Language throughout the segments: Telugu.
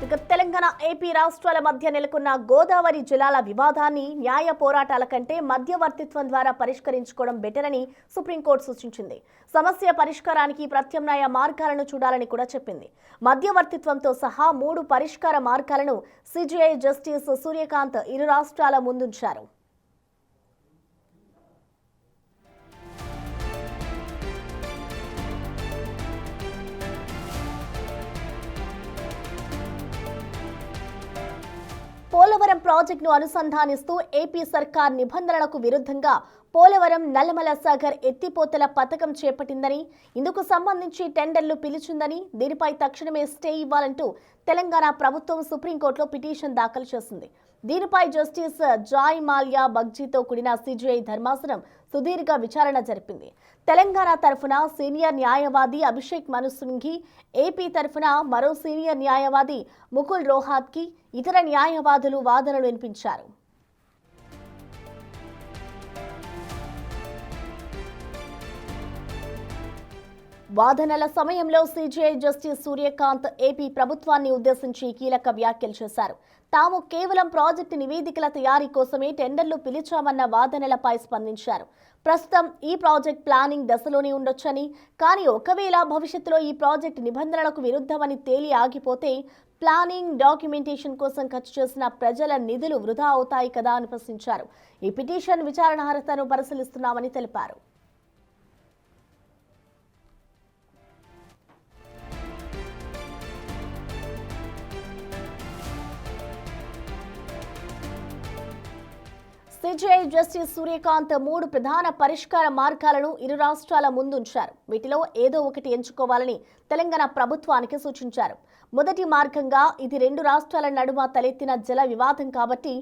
ఇక తెలంగాణ ఏపీ రాష్ట్రాల మధ్య నెలకొన్న గోదావరి జలాల వివాదాన్ని న్యాయ పోరాటాల కంటే మధ్యవర్తిత్వం ద్వారా పరిష్కరించుకోవడం బెటర్ అని సుప్రీంకోర్టు సూచించింది. సమస్య పరిష్కారానికి ప్రత్యామ్నాయ మార్గాలను చూడాలని కూడా చెప్పింది. మధ్యవర్తిత్వంతో సహా 3 పరిష్కార మార్గాలను సిజేఐ జస్టిస్ సూర్యకాంత్ ఇరు రాష్ట్రాల ముందుంచారు. పోలవరం ప్రాజెక్టును అనుసంధానిస్తూ ఏపీ సర్కార్ నిబంధనలకు విరుద్ధంగా పోలవరం నల్లమల సాగర్ ఎత్తిపోతల పథకం చేపట్టిందని, ఇందుకు సంబంధించి టెండర్లు పిలిచిందని, దీనిపై తక్షణమే స్టే ఇవ్వాలంటూ తెలంగాణ ప్రభుత్వం సుప్రీంకోర్టులో పిటిషన్ దాఖలు చేసింది. దీనిపై జస్టిస్ జాయ్ మాల్యా బగ్జీతో కూడిన సిజేఐ ధర్మాసనం సుదీర్ఘ విచారణ జరిపింది. తెలంగాణ తరఫున సీనియర్ న్యాయవాది అభిషేక్ మను సింఘి, ఏపీ తరఫున మరో సీనియర్ న్యాయవాది ముకుల్ రోహాత్కి ఇతర న్యాయవాదులు వాదనలు వినిపించారు. వాదనల సమయంలో సిజేఐ జస్టిస్ సూర్యకాంత్ ఏపీ ప్రభుత్వాన్ని ఉద్దేశించి కీలక వ్యాఖ్యలు చేశారు. తాము కేవలం ప్రాజెక్టు నివేదికల తయారీ కోసమే టెండర్లు పిలిచామన్న వాదనలపై స్పందించారు. ప్రస్తుతం ఈ ప్రాజెక్ట్ ప్లానింగ్ దశలోనే ఉండొచ్చని, కానీ ఒకవేళ భవిష్యత్తులో ఈ ప్రాజెక్టు నిబంధనలకు విరుద్ధమని తేలి ఆగిపోతే ప్లానింగ్ డాక్యుమెంటేషన్ కోసం ఖర్చు చేసిన ప్రజల నిధులు వృధా అవుతాయి కదా అని ప్రశ్నించారు. ఈ పిటిషన్ విచారణ అర్హతను పరిశీలిస్తున్నామని తెలిపారు. సిజేఐ జస్టిస్ సూర్యకాంత్ 3 ప్రధాన పరిష్కార మార్గాలను ఇరు రాష్ట్రాల ముందుంచారు. వీటిలో ఏదో ఒకటి ఎంచుకోవాలని తెలంగాణ ప్రభుత్వానికి సూచించారు. మొదటి మార్గంగా ఇది 2 రాష్ట్రాల నడుమ తలెత్తిన జల వివాదం కాబట్టి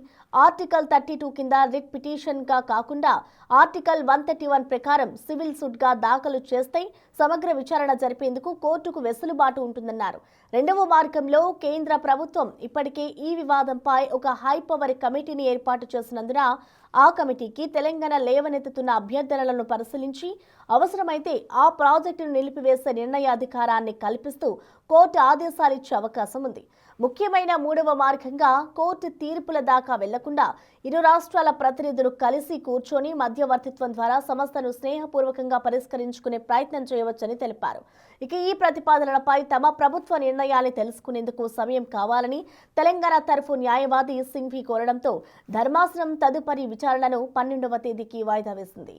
ఆర్టికల్ 32 కింద రిట్ పిటిషన్గా కాకుండా ఆర్టికల్ 131 ప్రకారం సివిల్ సూట్గా దాఖలు చేస్తే సమగ్ర విచారణ జరిపేందుకు కోర్టుకు వెసులుబాటు ఉంటుందన్నారు. రెండవ మార్గంలో కేంద్ర ప్రభుత్వం ఇప్పటికే ఈ వివాదంపై ఒక హైపవర్ కమిటీని ఏర్పాటు చేసినందున ఆ కమిటీకి తెలంగాణ లేవనెత్తుతున్న అభ్యర్థనలను పరిశీలించి అవసరమైతే ఆ ప్రాజెక్టును నిలిపివేసే నిర్ణయాధికారాన్ని కల్పిస్తూ కోర్టు ఆదేశాలిచ్చే అవకాశం ఉంది. ముఖ్యమైన 3వ మార్గంగా కోర్టు తీర్పుల దాకా వెళ్లకుండా ఇరు రాష్ట్రాల ప్రతినిధులు కలిసి కూర్చొని మధ్యవర్తిత్వం ద్వారా సమస్యను స్నేహపూర్వకంగా పరిష్కరించుకునే ప్రయత్నం చేయవచ్చని తెలిపారు. ఇక ఈ ప్రతిపాదనలపై తమ ప్రభుత్వ నిర్ణయాన్ని తెలుసుకునేందుకు సమయం కావాలని తెలంగాణ తరఫు న్యాయవాది సింఘ్వి కోరడంతో ధర్మాసనం తదుపరి విచారణను 12వ తేదీకి వాయిదా వేసింది.